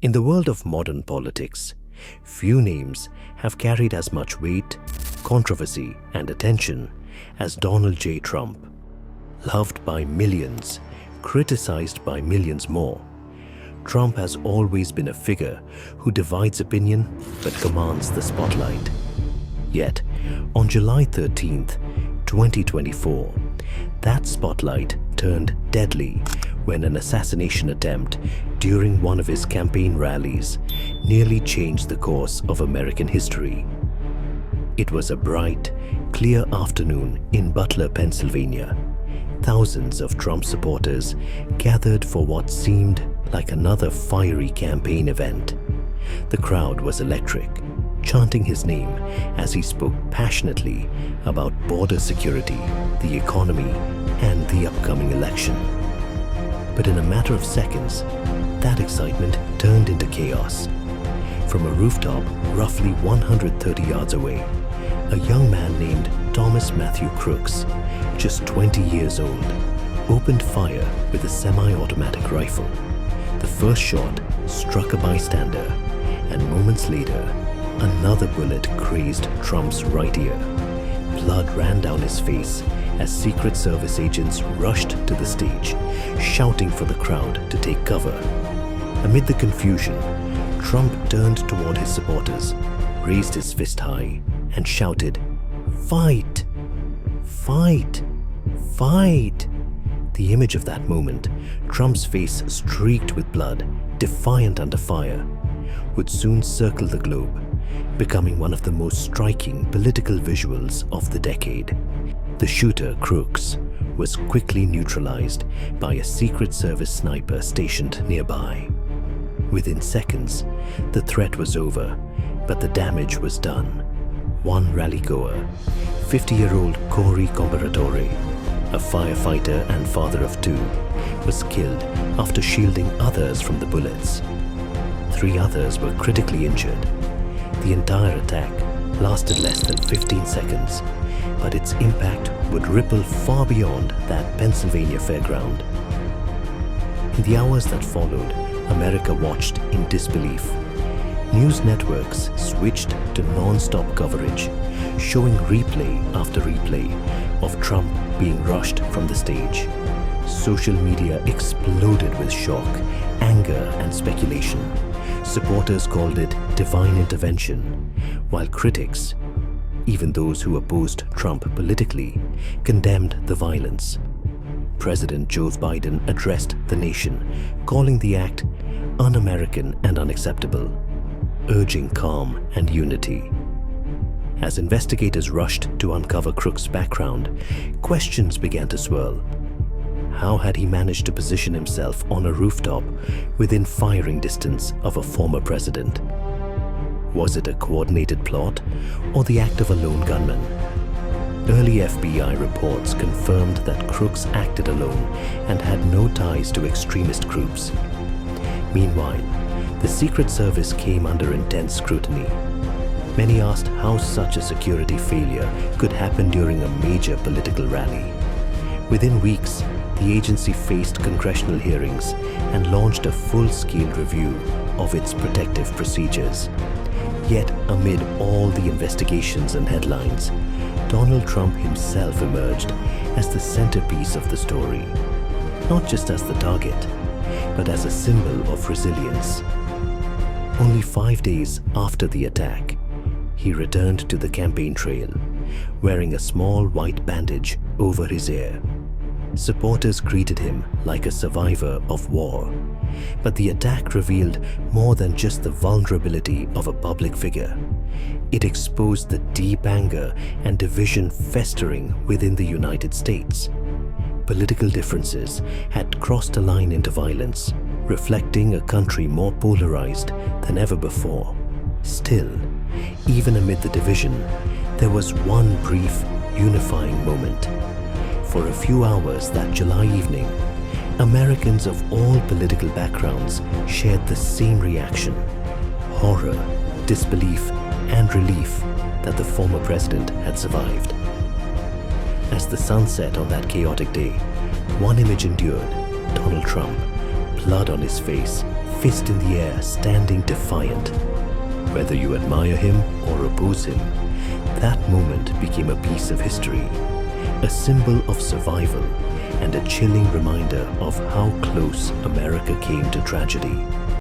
In the world of modern politics, few names have carried as much weight, controversy, and attention as Donald J. Trump. Loved by millions, criticized by millions more, Trump has always been a figure who divides opinion but commands the spotlight. Yet, on July 13th, 2024, that spotlight turned deadly when an assassination attempt during one of his campaign rallies nearly changed the course of American history. It was a bright, clear afternoon in Butler, Pennsylvania. Thousands of Trump supporters gathered for what seemed like another fiery campaign event. The crowd was electric, chanting his name as he spoke passionately about border security, the economy, and the upcoming election. But in a matter of seconds, that excitement turned into chaos. From a rooftop roughly 130 yards away, a young man named Thomas Matthew Crooks, just 20 years old, opened fire with a semi-automatic rifle. The first shot struck a bystander, and moments later, another bullet grazed Trump's right ear. Blood ran down his face as Secret Service agents rushed to the stage, shouting for the crowd to take cover. Amid the confusion, Trump turned toward his supporters, raised his fist high, and shouted, "Fight! Fight! Fight!" The image of that moment, Trump's face streaked with blood, defiant under fire, would soon circle the globe, becoming one of the most striking political visuals of the decade. The shooter, Crooks, was quickly neutralized by a Secret Service sniper stationed nearby. Within seconds, the threat was over, but the damage was done. One rallygoer, 50-year-old Corey Comparatore, a firefighter and father of two, was killed after shielding others from the bullets. 3 others were critically injured. The entire attack lasted less than 15 seconds, but its impact would ripple far beyond that Pennsylvania fairground. In the hours that followed, America watched in disbelief. News networks switched to non-stop coverage, showing replay after replay of Trump being rushed from the stage. Social media exploded with shock, anger, and speculation. Supporters called it divine intervention, while critics, even those who opposed Trump politically, condemned the violence. President Joe Biden addressed the nation, calling the act un-American and unacceptable, urging calm and unity. As investigators rushed to uncover Crooks' background, questions began to swirl. How had he managed to position himself on a rooftop within firing distance of a former president? Was it a coordinated plot or the act of a lone gunman? Early FBI reports confirmed that Crooks acted alone and had no ties to extremist groups. Meanwhile, the Secret Service came under intense scrutiny. Many asked how such a security failure could happen during a major political rally. Within weeks, the agency faced congressional hearings and launched a full-scale review of its protective procedures. Yet, amid all the investigations and headlines, Donald Trump himself emerged as the centerpiece of the story, not just as the target, but as a symbol of resilience. Only 5 days after the attack, he returned to the campaign trail, wearing a small white bandage over his ear. Supporters greeted him like a survivor of war, but the attack revealed more than just the vulnerability of a public figure. It exposed the deep anger and division festering within the United States. Political differences had crossed a line into violence, reflecting a country more polarized than ever before. Still, even amid the division, there was one brief, unifying moment. For a few hours that July evening, Americans of all political backgrounds shared the same reaction: horror, disbelief, and relief that the former president had survived. As the sun set on that chaotic day, one image endured: Donald Trump, blood on his face, fist in the air, standing defiant. Whether you admire him or oppose him, that moment became a piece of history, a symbol of survival and a chilling reminder of how close America came to tragedy.